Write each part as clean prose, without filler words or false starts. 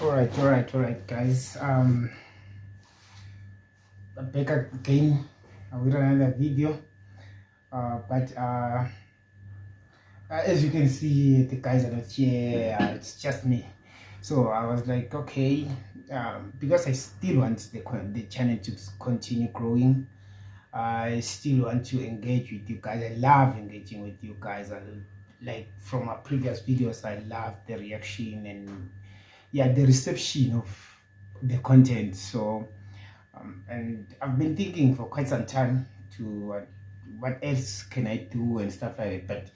All right, guys. Back again with another video. But as you can see, the guys are not here. It's just me. So I was like, okay, because I still want the channel to continue growing. I still want to engage with you guys. I love engaging with you guys. Like from our previous videos, I love the reaction and the reception of the content. So and I've been thinking for quite some time to what else can I do and stuff like that.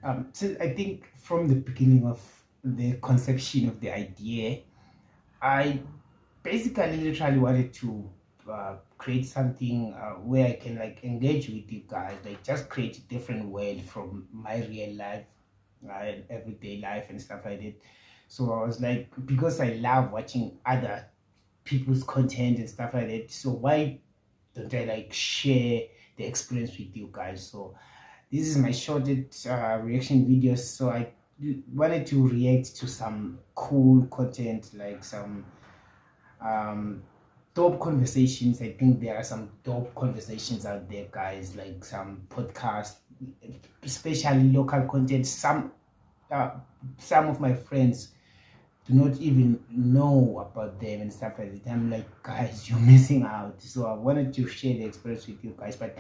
But so I think from the beginning of the conception of the idea, I basically literally wanted to create something where I can like engage with you guys, like just create a different world from my real life and everyday life and stuff like that. So I was like, because I love watching other people's content and stuff like that, so why don't I like share the experience with you guys? So this is my shorted reaction videos. So I wanted to react to some cool content, like some dope conversations. I think there are some dope conversations out there, guys, like some podcasts, especially local content. Some of my friends do not even know about them and stuff like that. I'm like, guys, you're missing out. So I wanted to share the experience with you guys. But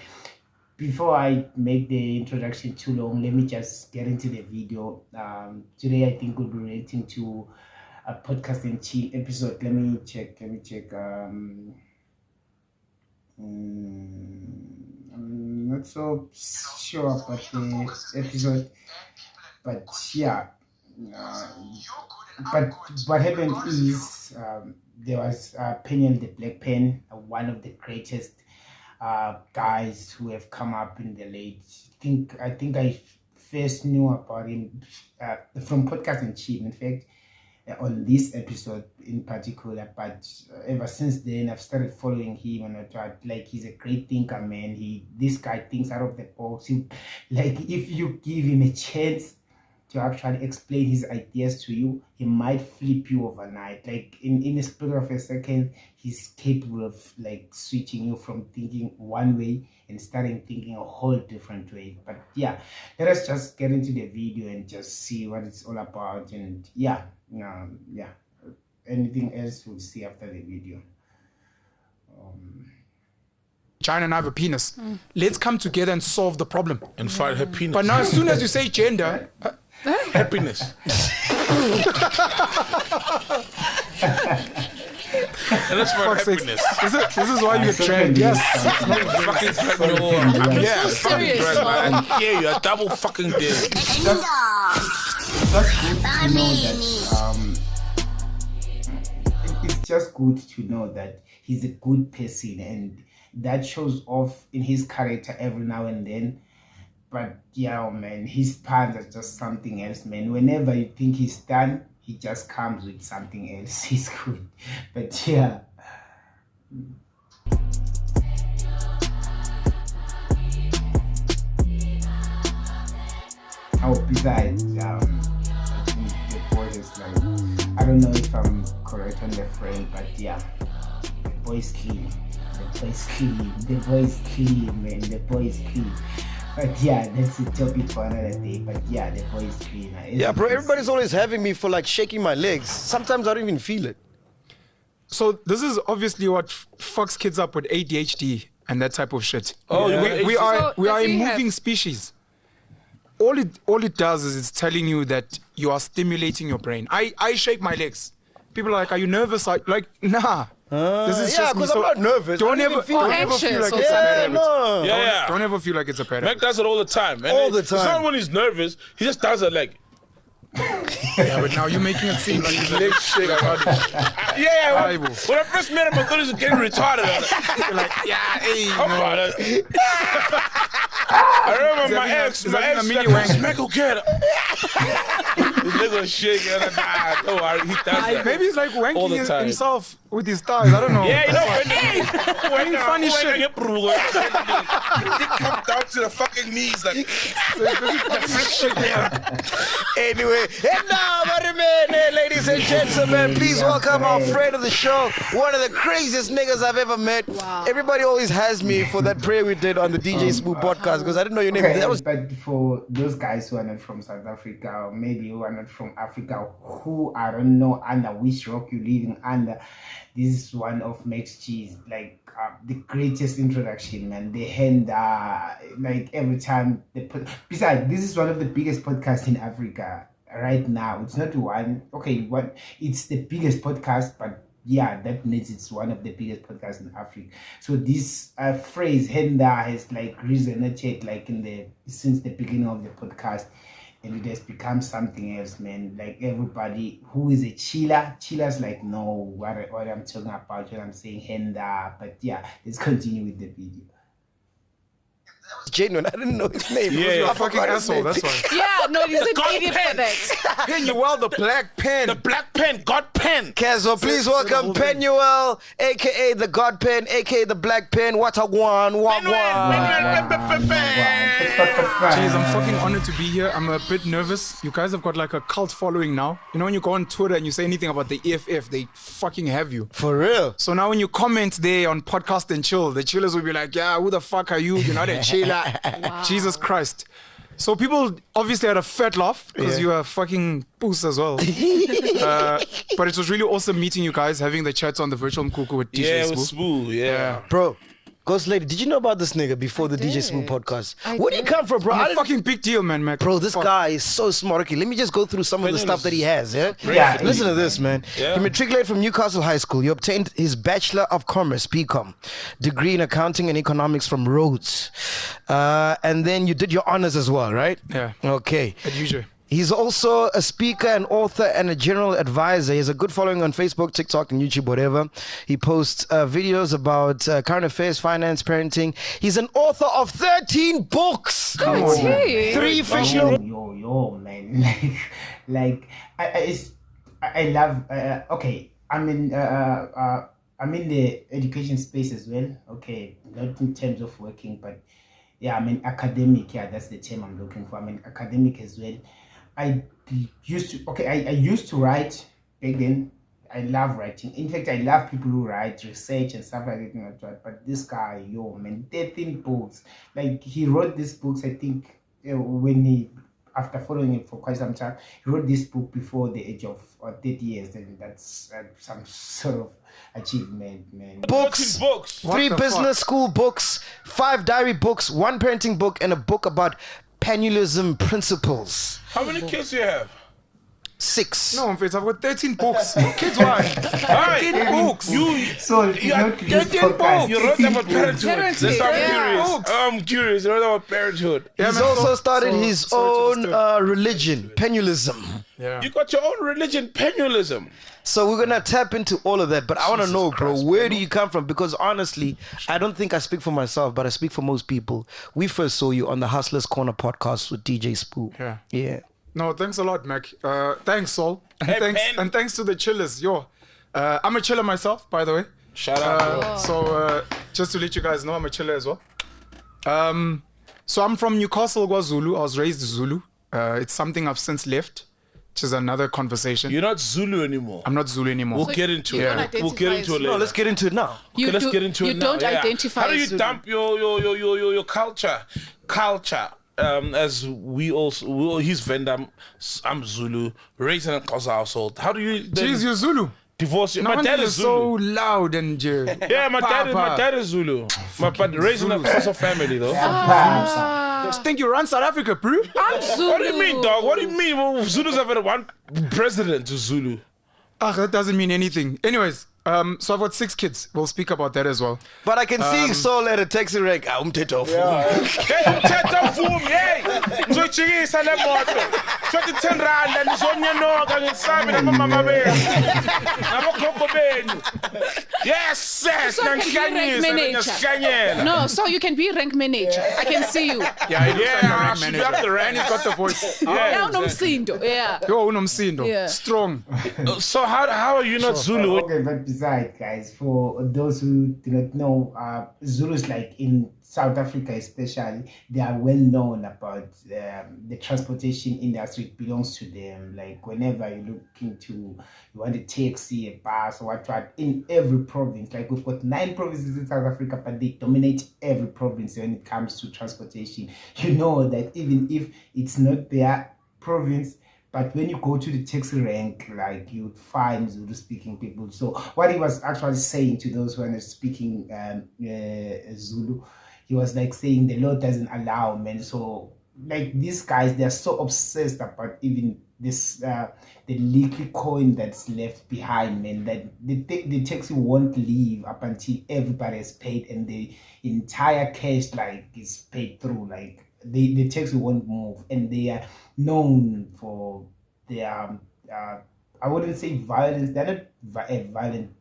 before I make the introduction too long, let me just get into the video. Today I think we'll be relating to a podcast and chill episode. Let me check. I'm not so sure about the episode, but yeah. But what happened is there was Penuel the Black Pen, one of the greatest guys who have come up in the late. I think I first knew about him from Podcast and Chill, in fact, on this episode in particular. But ever since then, I've started following him, and like he's a great thinker, man. This guy thinks out of the box. Like if you give him a chance to actually explain his ideas to you, he might flip you overnight. Like in a split of a second, he's capable of like switching you from thinking one way and starting thinking a whole different way. But yeah, let us just get into the video and just see what it's all about. And anything else we'll see after the video. China and I have a penis. Let's come together and solve the problem. And fight her penis. But now as soon as you say gender, happiness. And that's my happiness. This is why you get trained. Yes. Yeah, so serious, man. Yeah, you're a double fucking dick. That's good to know that it's just good to know that he's a good person, and that shows off in his character every now and then. But yeah, man, his puns are just something else, man. Whenever you think he's done, he just comes with something else. He's good. But yeah. Oh, besides, I think the boy is like, I don't know if I'm correct on the frame, but yeah, the boy is clean. The boy is clean. The boy is clean, man. The boy is clean. But yeah, that's a topic for another day. But yeah, the boy is clean. Yeah, bro, everybody's always having me for like shaking my legs. Sometimes I don't even feel it. so this is obviously what fucks kids up with ADHD and that type of shit. Oh, yeah. we are does a he moving have- species. All it does is it's telling you that you are stimulating your brain. I shake my legs. People are like, are you nervous? Like, nah. This is Yeah, just me. because I'm not nervous. Don't I don't ever even feel don't it. ever feel like Anxious it's a or bad Yeah, habit. no. Yeah. Don't ever feel like it's a bad Mac habit. does it all the time. And All the It's time. not when he's nervous. He just does it like, Yeah, but now you're making it seem like his legs shake. Yeah, Aibo. when I first met him, I thought he was getting retarded. you're like, yeah, hey, Come no. on. I remember my that ex, mean a mini like, wank? Smack will get her. nigga shake and nah, don't worry, he does that. Maybe he's like All the wanking time. himself with his thighs. I don't know. Yeah, you know, when funny shit. He come down to the fucking knees like. Anyway, and now, ladies and gentlemen, please welcome our friend of the show, one of the craziest niggas I've ever met. Wow. Everybody always has me for that prayer we did on the DJ Smooth podcast because I didn't know your name. Okay, That was but for those guys who are not from South Africa, or maybe who are not from Africa, who I don't know under which rock you're living under, this is one of Max G's, like the greatest introduction, man. The hand, like every time besides, this is one of the biggest podcasts in Africa right now. It's not one, okay, it's the biggest podcast, but yeah, that means it's one of the biggest podcasts in Africa. So this phrase "henda" has like resonated like since the beginning of the podcast, and it has become something else, man. Like everybody who is a chiller's like, no, what I'm talking about when I'm saying "henda." But yeah, let's continue with the video. genuine. I didn't know his name. Yeah, You're a fucking asshole, that's why. Yeah, no, he's an God idiot pen. for that. Penuel, the black pen. The black pen, God pen. Casual, please welcome Penuel, aka the God Pen, aka the Black Pen. What a one, Jeez, I'm fucking honored to be here. I'm a bit nervous. You guys have got like a cult following now. You know when you go on Twitter and you say anything about the EFF, they fucking have you. For real. So now when you comment there on Podcast and Chill, the chillers will be like, yeah, who the fuck are you? You're not a chiller. Jesus Christ. So people obviously had a fat laugh because you are fucking poos as well. But it was really awesome meeting you guys, having the chats on the virtual Mkuku with DJ Yeah, it Smooth. was smooth. Yeah. Bro, Ghost Lady, did you know about this nigga before the DJ Smooth podcast? Where do you come from, bro? I'm I a didn't- fucking big deal, man, Mac. Bro, this Fuck. guy is so smart. Okay, let me just go through some of the stuff that he has, yeah? Yeah. Listen to this, man. Yeah. He matriculated from Newcastle High School. He obtained his Bachelor of Commerce, BCom, degree in accounting and economics from Rhodes. And then you did your honors as well, right? Yeah. Okay. At UJ. He's also a speaker, an author, and a general advisor. He has a good following on Facebook, TikTok, and YouTube, whatever. He posts videos about current affairs, finance, parenting. He's an author of 13 books. Come on, man. 3 fictional. Yo, man. I love. Okay, I'm in the education space as well. Okay, not in terms of working, but yeah, I'm in academic. Yeah, that's the term I'm looking for. I'm in academic as well. I used to write back then. I love writing. In fact, I love people who write, research, and stuff like that. But this guy, yo, man, 13 books. Like, he wrote these books, I think, after following him for quite some time, he wrote this book before the age of 30 years, and that's some sort of achievement, man. Books. Books. 3 the business school books, 5 diary books, 1 parenting book, and a book about penuelism principles. How many kids do you have? 6. No, in fact, I've got 13 books. Kids, why? 13 books. So, You are not this 13 podcast, books. You wrote 13 about books. parenthood. Parenthood, That's why I'm yeah. curious. Books. I'm curious. You wrote about parenthood. Yeah, He's man, also so- started so- his sorry to own disturb. religion, penuelism. Yeah. You got your own religion, penuelism. So we're gonna tap into all of that, but I want to Jesus know, bro, Christ, where do you come from? Because honestly, I don't think I speak for myself, but I speak for most people. We first saw you on the Hustlers Corner podcast with DJ Spoo. Yeah. Yeah. No, thanks a lot, Mac. Thanks, Sol. And Hey, thanks Pen. and thanks to the chillers. Yo, I'm a chiller myself, by the way. Shout out. So just to let you guys know, I'm a chiller as well. So I'm from Newcastle, Zulu. I was raised Zulu. It's something I've since left, which is another conversation. You're not Zulu anymore. I'm not Zulu anymore. We'll get into you it. don't We'll get identify into as it later. No, let's get into it now. You Okay, let's do- get into you it now. don't Yeah. identify How do as you Zulu. dump your culture? As we also, he's Vendam, I'm Zulu, raised in a Xhosa household. How do you then Jeez, you're Zulu. divorce? No My wonder dad you're is so Zulu. loud and Yeah, my dad is Zulu. But raised in a Xhosa family though. I think you run South Africa, bro. I'm Zulu. What do you mean, dog? What do you mean? Well, Zulus have had one president to Zulu. That doesn't mean anything. Anyways, So I've got 6 kids. We'll speak about that as well. But I can see Saul at a taxi rank. Umthetho. Umthetho vumi, hey. Ngizoyijikisa le moto. 10 rand ngizonyenoka ngisabe namama benu. Nabokhokho benu. Yes, yes, So you can be rank manager. No, so you can be rank manager. I can see you. Yeah, he looks like a rank she manager. got the rank. And he's got the voice. Yeah, unomsindo. Yeah. Yo, unomsindo. Yeah. Strong. So how are you not Zulu? Okay, but besides, guys, for those who do not know, Zulus, like in South Africa especially, they are well known about the transportation industry. It belongs to them. Like whenever you look into, you want a taxi, a bus, or what, in every province. Like we've got 9 provinces in South Africa, but they dominate every province when it comes to transportation. You know that even if it's not their province, but when you go to the taxi rank, like you'd find Zulu-speaking people. So what he was actually saying to those who are not speaking Zulu, he was like saying the law doesn't allow, man. So like these guys, they're so obsessed about even this the little coin that's left behind, man. That the taxi won't leave up until everybody is paid and the entire cash like is paid through. Like the taxi won't move, and they are known for their I wouldn't say violence. They're not violent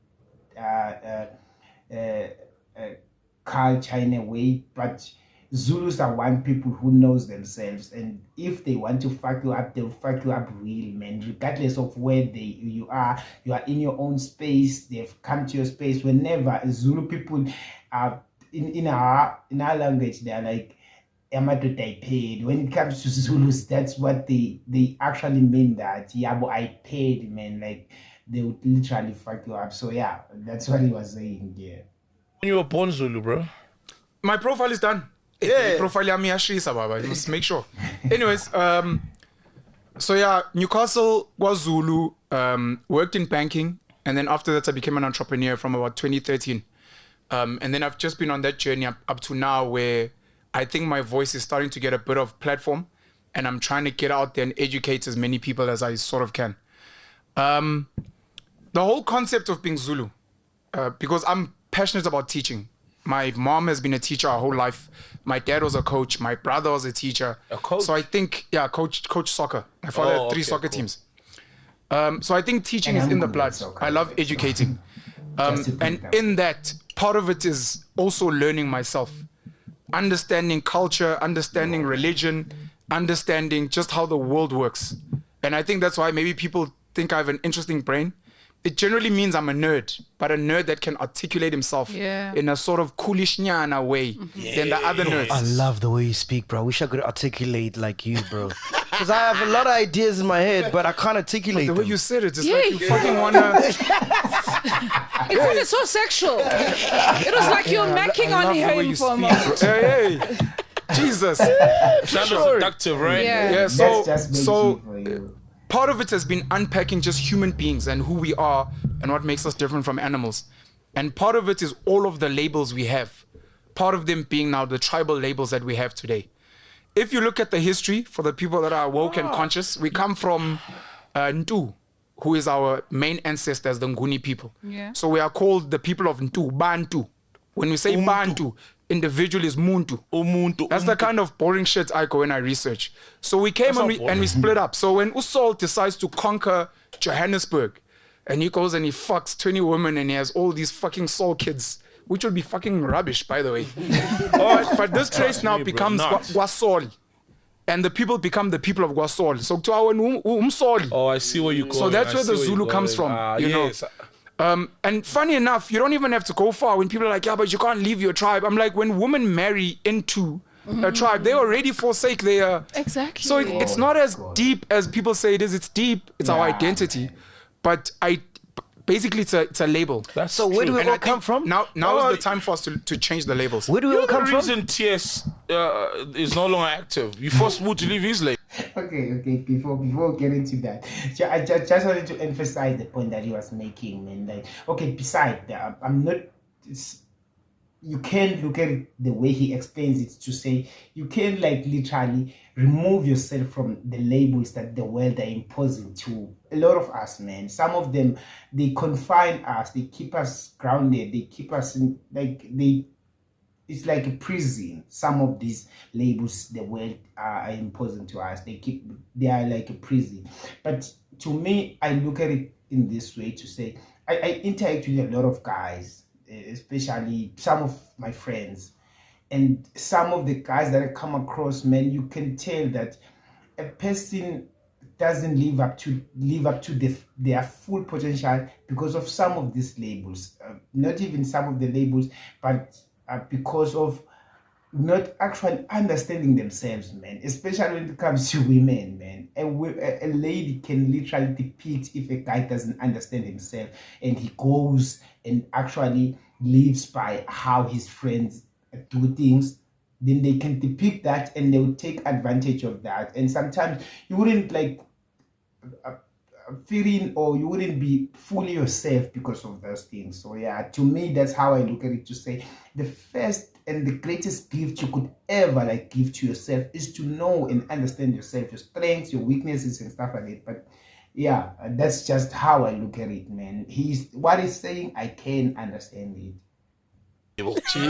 culture in a way, but Zulus are one people who knows themselves, and if they want to fuck you up, they'll fuck you up real, man. Regardless of where you are in your own space. They've come to your space. Whenever Zulu people are in our language, they're like I paid. When it comes to Zulus, that's what they actually mean, that Yabo, I paid, man. Like they would literally fuck you up. So yeah, that's what he was saying. Yeah. When you were born Zulu, bro? My profile is done. Yeah. Profile yami yashisa baba. You must make sure. Anyways, so yeah, Newcastle was Zulu, worked in banking, and then after that I became an entrepreneur from about 2013. And then I've just been on that journey up to now where I think my voice is starting to get a bit of platform, and I'm trying to get out there and educate as many people as I sort of can. The whole concept of being Zulu, because I'm passionate about teaching. My mom has been a teacher her whole life. My dad was a coach. My brother was a teacher. A coach? So I think, yeah, coach soccer. My father had 3 soccer teams. So I think teaching is in the blood. I love educating. And in that, part of it is also learning myself. Understanding culture, understanding religion, understanding just how the world works. And I think that's why maybe people think I have an interesting brain. It generally means I'm a nerd, but a nerd that can articulate himself in a sort of coolish nyana way than the other nerds. I love the way you speak, bro. I wish I could articulate like you, bro. Because I have a lot of ideas in my head, but I can't articulate The them. way you said it, it's like you fucking wanna... It sounded so sexual. It was like you're macking on him for a moment. Hey, Jesus. Sounds seductive, right? Yeah. So part of it has been unpacking just human beings and who we are and what makes us different from animals. And part of it is all of the labels we have. Part of them being now the tribal labels that we have today. If you look at the history, for the people that are woke and conscious, we come from Ntu, who is our main ancestors, the Nguni people. Yeah. So we are called the people of Ntu, Bantu. When we say Bantu, individual is Muntu. That's the kind of boring shit I go when I research. So we came and we split up. So when Usol decides to conquer Johannesburg, and he goes and he fucks 20 women and he has all these fucking soul kids, which would be fucking rubbish, by the way. But this place now becomes Gwasol. And the people become the people of Gwasol. So to our Umsol. Oh, I see where you go. So that's where the Zulu comes from, you know. And funny enough, you don't even have to go far when people are like, yeah, but you can't leave your tribe. I'm like, when women marry into a tribe, they already forsake their... Exactly. So it's not as deep as people say it is. It's deep. It's our identity. But basically, it's a label. So where do we all come from? Now is the time for us to change the labels. Where do we all come The from? reason TS is no longer active, you forced Wu to leave his lane. Okay. Before we get into that, I just wanted to emphasize the point that he was making, man. Like, okay, besides that, I'm not you can look at it the way he explains it to say you can like literally remove yourself from the labels that the world are imposing to a lot of us, man. Some of them, they confine us, they keep us grounded, they keep us in like it's like a prison. Some of these labels the world are imposing to us, they are like a prison. But to me, I look at it in this way to say I interact with a lot of guys, especially some of my friends, and some of the guys that I come across, man, you can tell that a person doesn't live up to their full potential because of some of these labels. Not even some of the labels, but because of not actually understanding themselves, man. Especially when it comes to women, man. A lady can literally depict if a guy doesn't understand himself, and he goes and actually lives by how his friends do things. Then they can depict that, and they will take advantage of that. And sometimes you wouldn't like fit in, or you wouldn't be fully yourself because of those things. So yeah, to me, that's how I look at it, to say the first and the greatest gift you could ever like give to yourself is to know and understand yourself, your strengths, your weaknesses, and stuff like that. But yeah, that's just how I look at it, man. What he's saying, I can understand it. Jeez.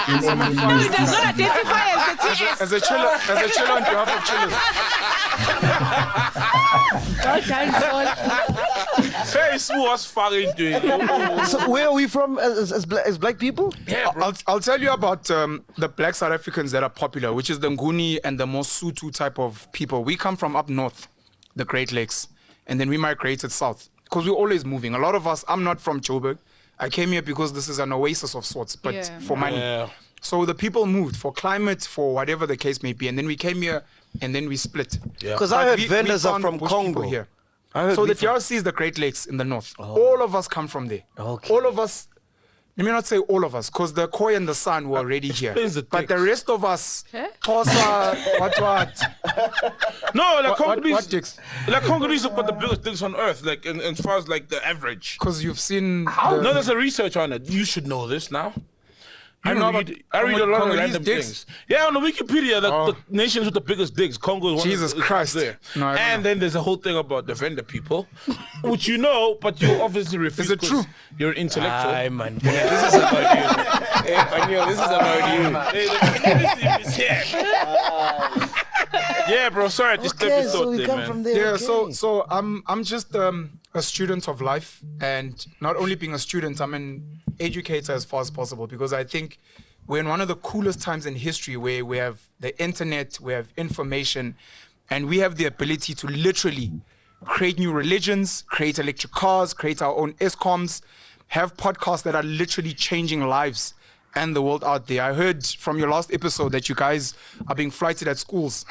No, he does not identify as a TS. As a chiller on behalf of chillers. Very smooth fucking doing. So where are we from as black people? Yeah, bro. I'll tell you about the black South Africans that are popular, which is the Nguni and the Mosotho type of people. We come from up north, the Great Lakes, and then we migrated south because we're always moving. A lot of us, I'm not from Joburg. I came here because this is an oasis of sorts, but for money. Yeah. So the people moved for climate, for whatever the case may be, and then we came here and then we split. Because I heard vendors are from Congo. Here. So the DRC is the Great Lakes in the north. Oh. All of us come from there. Okay. All of us, let me not say all of us, because the Khoi and the San were already here. But the rest of us, Xhosa, what? No, like what Congolese have got the biggest dicks on earth, like in, as far as like the average. Because you've seen... No, there's a research on it. You should know this now. I read a lot of random things. Yeah, on the Wikipedia, the nations with the biggest dicks, Congo is one Jesus Christ. there. No, and then there's a whole thing about the vendor people, which you know, but you obviously refuse. Is it true? You're intellectual. Aye, man. This is about you. Hey, Penuel, this is about you. Hey, the is here. Yeah, bro. Sorry, I just Okay, thought so we there, come man. from there. Yeah, okay. so I'm just a student of life, and not only being a student, I'm an educator as far as possible, because I think we're in one of the coolest times in history where we have the internet, we have information, and we have the ability to literally create new religions, create electric cars, create our own ESCOMs, have podcasts that are literally changing lives and the world out there. I heard from your last episode that you guys are being flighted at schools.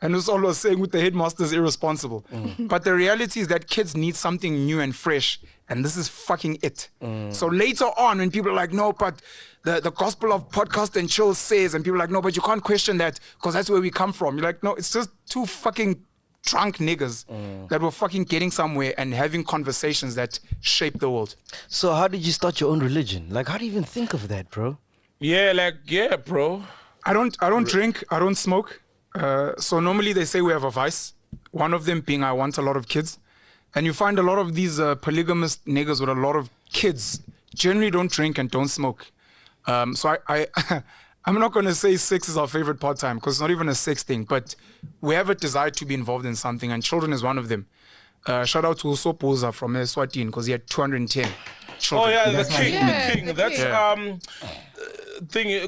And it's always saying with the headmasters irresponsible. But the reality is that kids need something new and fresh. And this is fucking it. So later on, when people are like, no, but the gospel of podcast and chill says, and people are like, no, but you can't question that because that's where we come from. You're like, no, it's just two fucking drunk niggas that were fucking getting somewhere and having conversations that shape the world. So how did you start your own religion? Like, how do you even think of that, bro? Yeah, bro. I don't drink, I don't smoke. So normally they say we have a vice. One of them being I want a lot of kids. And you find a lot of these polygamous niggas with a lot of kids generally don't drink and don't smoke. So I'm not going to say sex is our favorite part-time because it's not even a sex thing, but we have a desire to be involved in something, and children is one of them. Shout out to Sopoza from Eswatini because he had 210 children. Oh yeah, That's the my king. Yeah, The king. the That's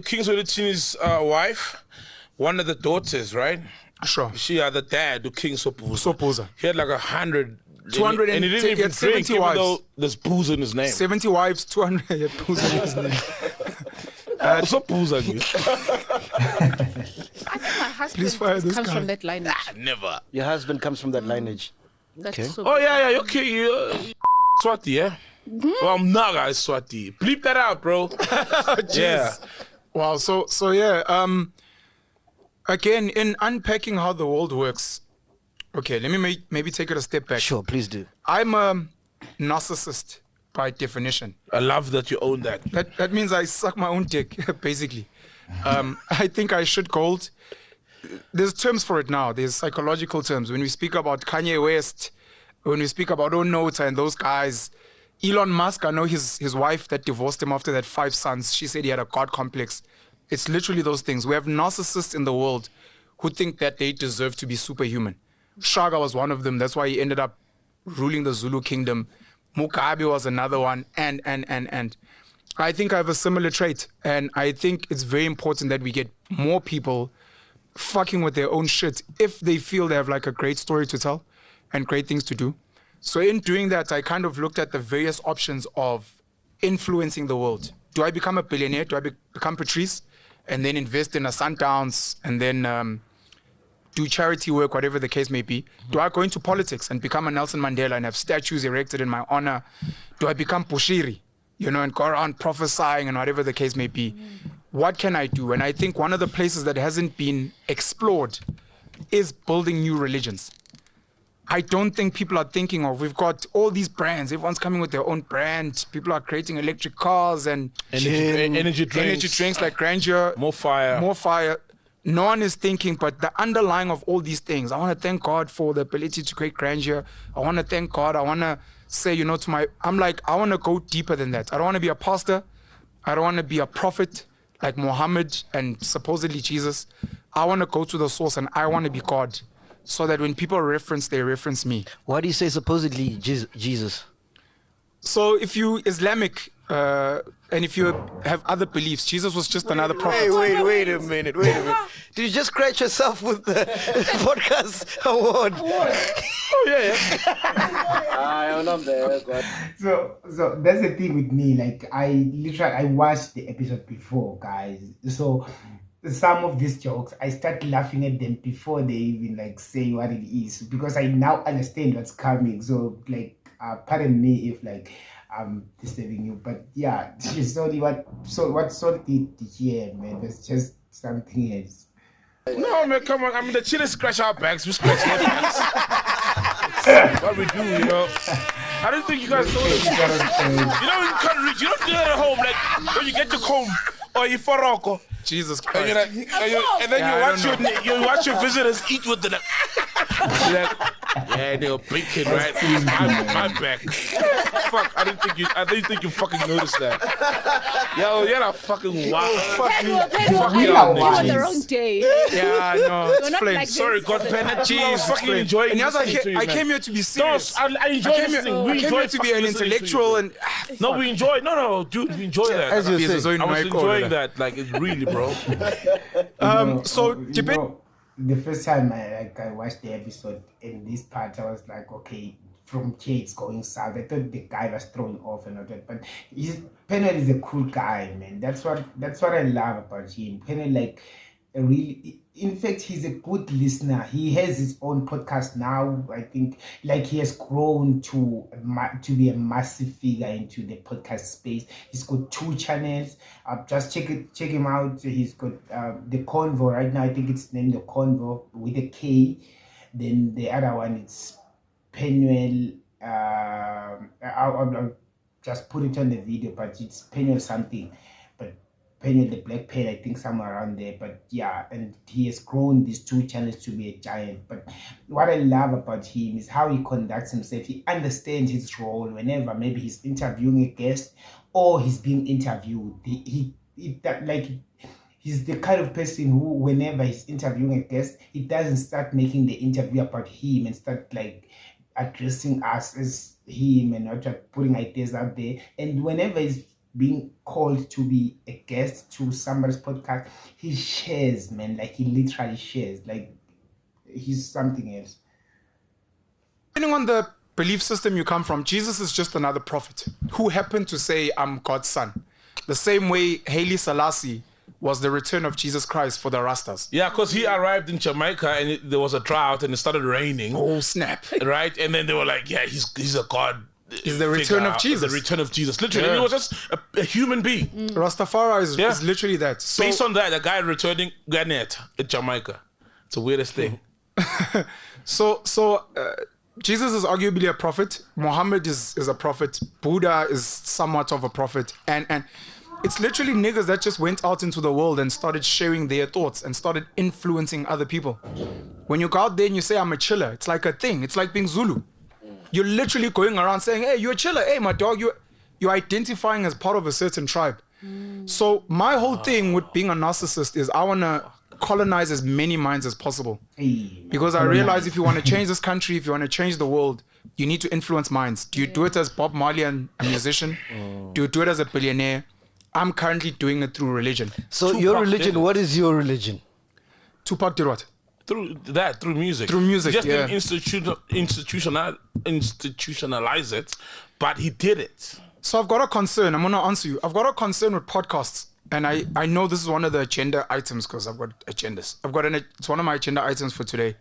King Solitini's wife, one of the daughters, right? Sure. She had the dad, the King Sopoza. He had like 100. 200 and he didn't even drink, 70 even wives. though there's booze in his name. 70 wives, 200 yeah, booze in his name. So booze on you. I think my husband Please fire this comes guy. from that lineage. Never. Your husband comes from that lineage. That's Okay. so Oh yeah, okay. Swati, yeah. Well, I'm not guys Swati. Bleep that out, bro. Yeah. Wow. So yeah. Again, in unpacking how the world works. Okay, let me maybe take it a step back. Sure, please do. I'm a narcissist. by definition. I love that you own that. That means I suck my own dick, basically. I think I should gold. There's terms for it now. There's psychological terms. When we speak about Kanye West, when we speak about Onota and those guys, Elon Musk, I know his wife that divorced him after that 5 sons, she said he had a God complex. It's literally those things. We have narcissists in the world who think that they deserve to be superhuman. Shaka was one of them. That's why he ended up ruling the Zulu kingdom. Mugabe was another one. And. I think I have a similar trait. And I think it's very important that we get more people fucking with their own shit if they feel they have like a great story to tell and great things to do. So in doing that, I kind of looked at the various options of influencing the world. Do I become a billionaire? Do I become Patrice and then invest in a Sundowns and then do charity work, whatever the case may be? Do I go into politics and become a Nelson Mandela and have statues erected in my honor? Do I become Pushiri, and go around prophesying and whatever the case may be? What can I do? And I think one of the places that hasn't been explored is building new religions. I don't think people are thinking of, we've got all these brands, everyone's coming with their own brand, people are creating electric cars and energy drinks like grandeur, more fire. No one is thinking, but the underlying of all these things, I want to thank God for the ability to create grandeur. I want to thank God. I want to say, I'm like, I want to go deeper than that. I don't want to be a pastor. I don't want to be a prophet like Muhammad and supposedly Jesus. I want to go to the source and I want to be God. So that when people reference, they reference me. Why do you say supposedly Jesus? So if you Islamic and if you have other beliefs, Jesus was just another prophet. Wait a minute. Did you just scratch yourself with the podcast award? Oh yeah. I'm not there. So that's the thing with me. Like I watched the episode before, guys. So some of these jokes, I start laughing at them before they even say what it is, because I now understand what's coming. So pardon me if I'm disturbing you, but yeah, sorry. What did here, man? That's just something else. No, man, come on. I mean, the chillers scratch our backs. We scratch their backs. What we do, I don't think you guys know this. You can't reach. You don't do that at home. Like when you get your comb or you faroko. Jesus Christ. And then you watch your visitors eat with the. Yeah, they were blinking, right? My back. Fuck, I didn't think you fucking noticed that. Yo, you're a fucking wild. Penuel, on the wrong day. Yeah, no, it's flames. Like sorry, God, Jeez, I was fucking enjoying it. And I came here to be serious. No, I enjoy this thing. I came here to be an intellectual and. No, we enjoy. No, dude, we enjoy that. As you say, I was enjoying that. Like, it's really, bro. The first time I watched the episode in this part, I was like, okay, from here it's going south. I thought the guy was thrown off and all that, but Penuel is a cool guy, man. That's what I love about him. Penuel, really, in fact, he's a good listener. He has his own podcast now. I think he has grown to be a massive figure into the podcast space. He's got 2 channels. Just check him out. He's got the Convo right now. I think it's named the Convo with a K. Then the other one, it's Penuel. I'll just put it on the video, but it's Penuel something. But Penuel the Black Pen, I think somewhere around there. But yeah, and he has grown these 2 channels to be a giant. But what I love about him is how he conducts himself. He understands his role whenever maybe he's interviewing a guest or he's being interviewed. He's the kind of person who, whenever he's interviewing a guest, he doesn't start making the interview about him and start addressing us as him and not just putting ideas out there. And whenever he's being called to be a guest to somebody's podcast, he shares, man. He literally shares. He's something else. Depending on the belief system you come from, Jesus is just another prophet who happened to say, I'm God's son. The same way Haile Selassie was the return of Jesus Christ for the Rastas. Yeah, because he arrived in Jamaica and there was a drought and it started raining. Oh, snap. Right? And then they were like, yeah, he's a God. Is the return of Jesus. The return of Jesus. Literally, he was just a human being. Rastafari is literally that. So, based on that, the guy returning Garnet in Jamaica. It's the weirdest thing. Jesus is arguably a prophet. Muhammad is a prophet. Buddha is somewhat of a prophet. And it's literally niggas that just went out into the world and started sharing their thoughts and started influencing other people. When you go out there and you say, I'm a chiller, it's like a thing. It's like being Zulu. You're literally going around saying, hey, you're a chiller. Hey, my dog, you're identifying as part of a certain tribe. So my whole thing with being a narcissist is I want to colonize as many minds as possible. Because I realize if you want to change this country, if you want to change the world, you need to influence minds. Do you do it as Bob Marley and a musician? Do you do it as a billionaire? I'm currently doing it through religion. So your religion, what is your religion? Tupac did what? Through music. Through music, He just yeah. didn't institutionalize it, but he did it. So I've got a concern. I'm going to answer you. I've got a concern with podcasts. And I know this is one of the agenda items because I've got agendas. It's one of my agenda items for today.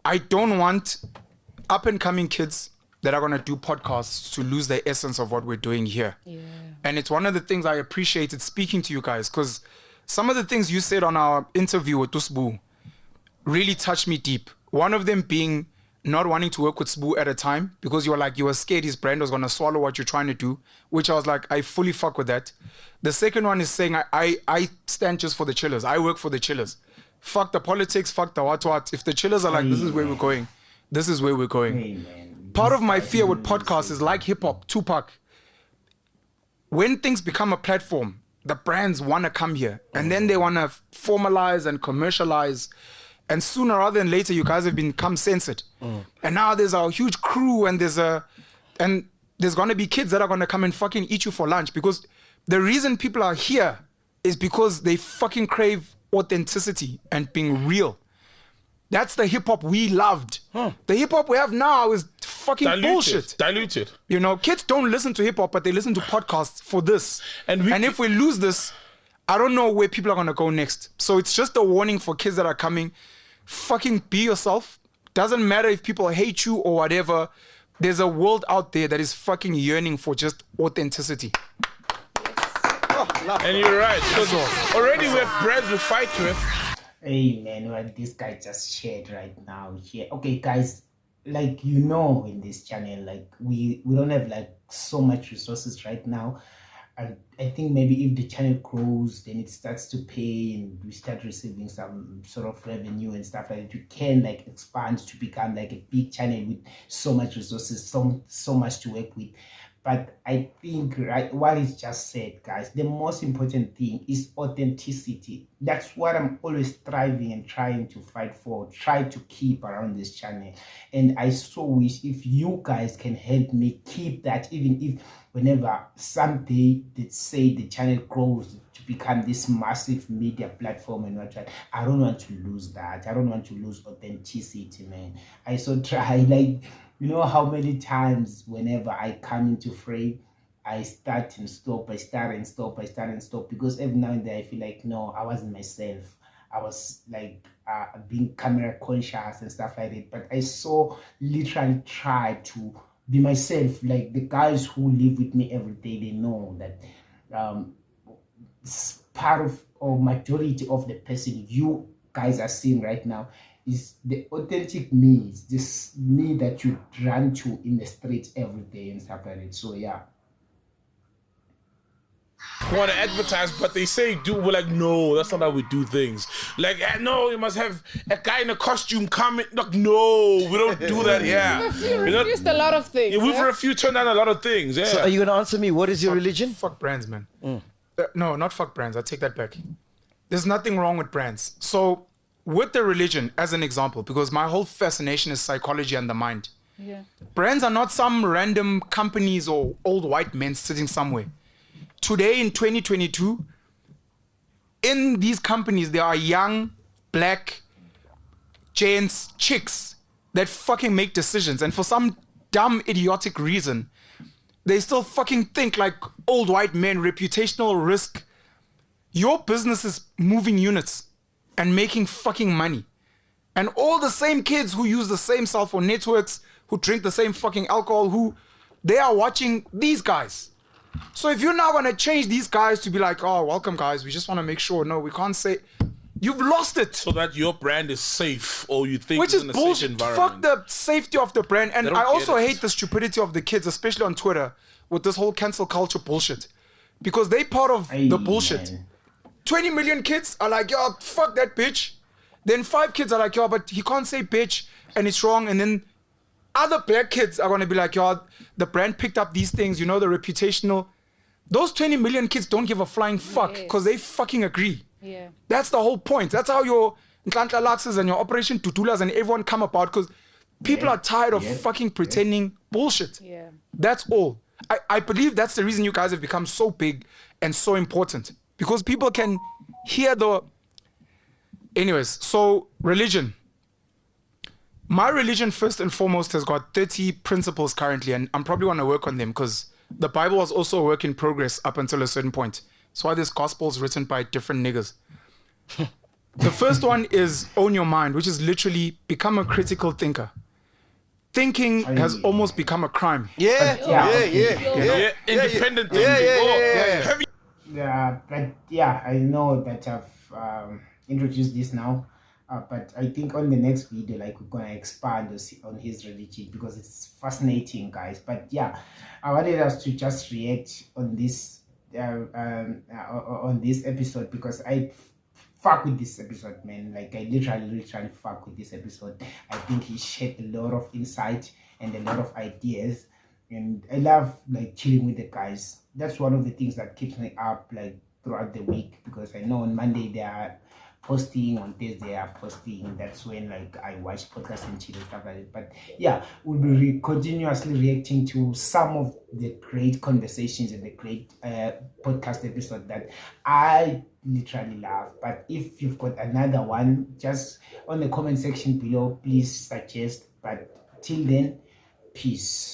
I don't want up-and-coming kids that are going to do podcasts to lose the essence of what we're doing here. Yeah. And it's one of the things I appreciated speaking to you guys because some of the things you said on our interview with Tusbu really touched me deep. One of them being not wanting to work with Sbu at a time because you were scared his brand was going to swallow what you're trying to do, which I was like, I fully fuck with that. The second one is saying, I stand just for the chillers. I work for the chillers. Fuck the politics, fuck the what. If the chillers are like, this is where we're going, this is where we're going. Amen. Part of my fear with podcasts is like hip-hop, Tupac. When things become a platform, the brands want to come here and then they want to formalize and commercialize. And sooner rather than later, you guys have become censored. And now there's a huge crew and there's going to be kids that are going to come and fucking eat you for lunch because the reason people are here is because they fucking crave authenticity and being real. That's the hip hop we loved. The hip hop we have now is fucking bullshit. Diluted. You know, kids don't listen to hip hop, but they listen to podcasts for this. And if we lose this, I don't know where people are going to go next. So it's just a warning for kids that are coming. Fucking be yourself. Doesn't matter if people hate you or whatever. There's a world out there that is fucking yearning for just authenticity. And you're right. Because already we have brands we fight with. Hey man, what this guy just shared right now here. Okay guys, like in this channel, like we don't have like so much resources right now. And I think maybe if the channel grows, then it starts to pay and we start receiving some sort of revenue and stuff like that, you can like expand to become like a big channel with so much resources, so much to work with. But I think, right, what is just said, guys, the most important thing is authenticity. That's what I'm always striving and trying to fight for, try to keep around this channel. And I so wish if you guys can help me keep that, even if whenever someday they say the channel grows to become this massive media platform and whatnot, I don't want to lose that. I don't want to lose authenticity, man. I so try, like, you know how many times whenever I come into frame, I start and stop, I start and stop, I start and stop, because every now and then I feel like, no, I wasn't myself. I was like being camera conscious and stuff like that. But I so literally try to be myself. Like the guys who live with me every day, they know that part of or majority of the person you guys are seeing right now is the authentic me. It's this me that you run to in the streets every day and stuff like that. So yeah. Want to advertise, but they say we're like, no, that's not how we do things. Like, no, you must have a guy in a costume coming. Like, no, we don't do that here. We refused a lot of things. Yeah, we've turned down a lot of things. Yeah. So are you going to answer me? What is your religion? Fuck brands, man. No, not fuck brands. I take that back. There's nothing wrong with brands. So with the religion, as an example, because my whole fascination is psychology and the mind. Yeah. Brands are not some random companies or old white men sitting somewhere. Today in 2022, in these companies, there are young, black, gents, chicks that fucking make decisions. And for some dumb, idiotic reason, they still fucking think like old white men, reputational risk. Your business is moving units and making fucking money. And all the same kids who use the same cell phone networks, who drink the same fucking alcohol, they are watching these guys. So if you're now going to change these guys to be like, oh, welcome guys, we just want to make sure, no, we can't say, You've lost it. So that your brand is safe, or you think Which it's is in a safe bullshit. environment. Fuck the safety of the brand. And They don't I also get it. hate the stupidity of the kids, especially on Twitter, with this whole cancel culture bullshit. Because they part of the bullshit. Man. 20 million kids are like, yo, fuck that bitch. Then 5 kids are like, yo, but he can't say bitch and it's wrong. And then other black kids are going to be like, yo, the brand picked up these things, you know, the reputational. Those 20 million kids don't give a flying fuck because they fucking agree. Yeah. That's the whole point. That's how your Ntlantla Laxes and your Operation Tutulas and everyone come about, because people are tired of fucking pretending bullshit. Yeah. That's all. I believe that's the reason you guys have become so big and so important, because people can hear the... Anyways, so religion. My religion, first and foremost, has got 30 principles currently, and I'm probably going to work on them because the Bible was also a work in progress up until a certain point. That's why this gospel is written by different niggas. The first one is own your mind, which is literally become a critical thinker. Thinking has almost become a crime. Yeah, independent thinking. Heavy. Yeah, but yeah, I know that I've introduced this now, but I think on the next video, like, we're gonna expand on his religion because it's fascinating, guys. But yeah, I wanted us to just react on this episode because I fuck with this episode, man. Like, I literally fuck with this episode. I think he shared a lot of insight and a lot of ideas, and I love like chilling with the guys. That's one of the things that keeps me up like throughout the week, because I know on Monday they are posting, on Thursday they are posting. That's when like I watch podcasts and chill and stuff like that. But yeah, we'll be continuously reacting to some of the great conversations and the great podcast episode that I literally love. But if you've got another one, just on the comment section below, please suggest. But till then, peace.